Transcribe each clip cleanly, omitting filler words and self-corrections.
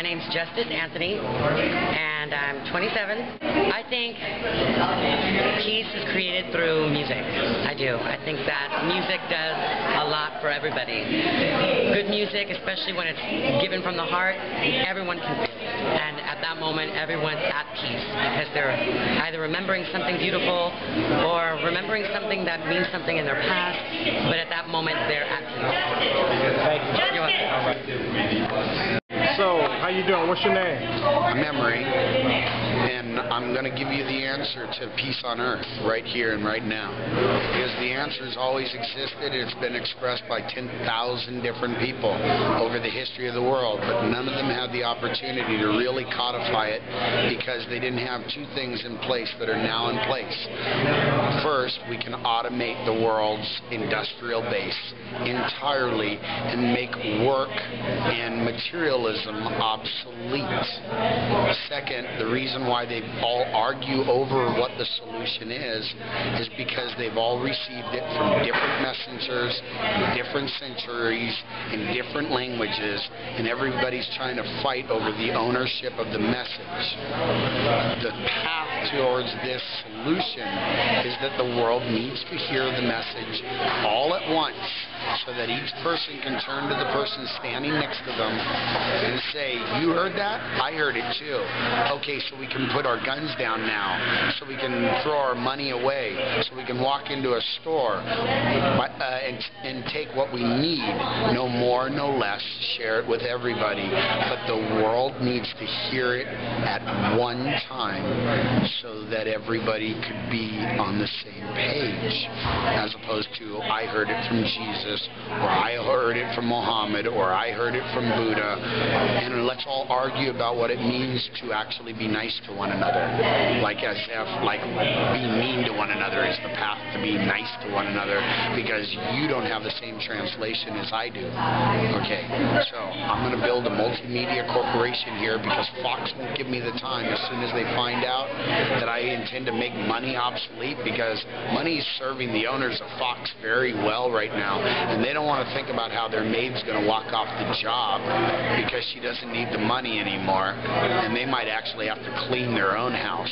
name's Justice Anthony, and I'm 27. I think peace is created through music. I do. I think that music does a lot for everybody. Good music, especially when it's given from the heart, everyone can feel it. And at that moment, everyone's at peace because they're either remembering something beautiful or remembering something that means something in their past, but at that moment, they're at peace. Thank you. You're welcome. So, how you doing? What's your name? I'm Emery, and I'm going to give you the answer to peace on earth right here and right now. Because the answer has always existed. It's been expressed by 10,000 different people over the history of the world, but none of them had the opportunity to really codify it because they didn't have two things in place that are now in place. First, we can automate the world's industrial base entirely and make work and materialism obsolete. Second, the reason why they all argue over what the solution is because they've all received it from different messengers, different centuries, in different languages, and everybody's trying to fight over the ownership of the message. The path towards this solution is that the world needs to hear the message all at once, so that each person can turn to the person standing next to them and say, you heard that? I heard it too. Okay, so we can put our guns down now, so we can throw our money away, so we can walk into a store and take what we need, no more, no less, share it with everybody. But the world needs to hear it at one time so that everybody could be on the same page, as opposed to I heard it from Jesus, or I heard it from Muhammad, or I heard it from Buddha, and let's all argue about what it means to actually be nice to one another. Like as if being mean to one another is the path to be nice to one another, because you don't have the same translation as I do. Okay, so I'm going to build a multimedia corporation here because Fox won't give me the time as soon as they find out that I intend to make money obsolete, because money is serving the owners of Fox very well right now, and they don't want to think about how their maid's going to walk off the job because she doesn't need the money anymore, and they might actually have to clean their own house.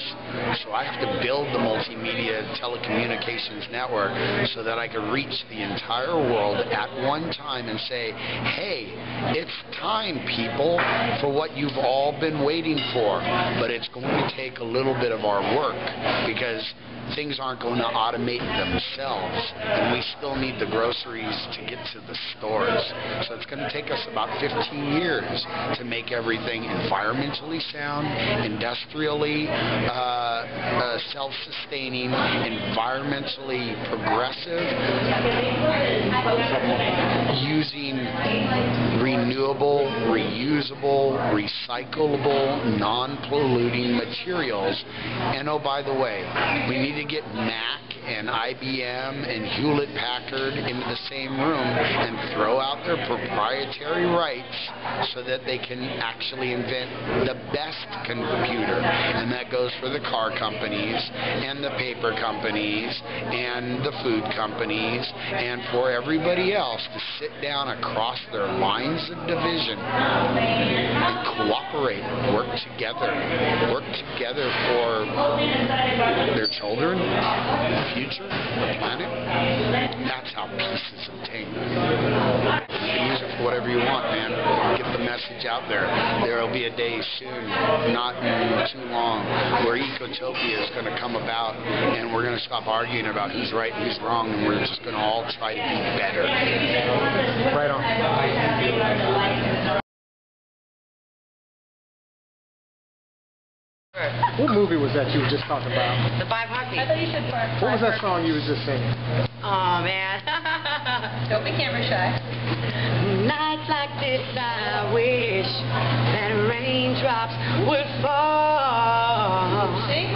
So I have to build the multimedia telecommunications network so that I can reach the entire world at one time and say, hey, it's time, people, for what you've all been waiting for. But it's going to take a little bit of our work, because things aren't going to automate themselves, and we still need the groceries to get to the stores. So it's going to take us about 15 years to make everything environmentally sound, industrially self-sustaining, environmentally progressive, using renewable, reusable, recyclable, non-polluting materials. And oh, by the way, we need to get Mac and IBM and Hewlett-Packard into the same room and throw out their proprietary rights so that they can actually invent the best computer. And that goes for the car companies and the paper companies and the food companies, and for everybody else to sit down across their lines of division and cooperate, work together for their children, the future, the planet. That's how peace is obtained. You can use it for whatever you want, man. Get the message out there. There will be a day soon, not too long, where ecotopia is going to come about, and we're going to stop arguing about who's right and who's wrong, and we're just going to all try to be better. Right on. What movie was that you were just talking about? The Five Heartbeats. I thought you said five. What was that song you was just singing? Oh, man. Don't be camera shy. Nights like this, I wish that raindrops would fall. Sing.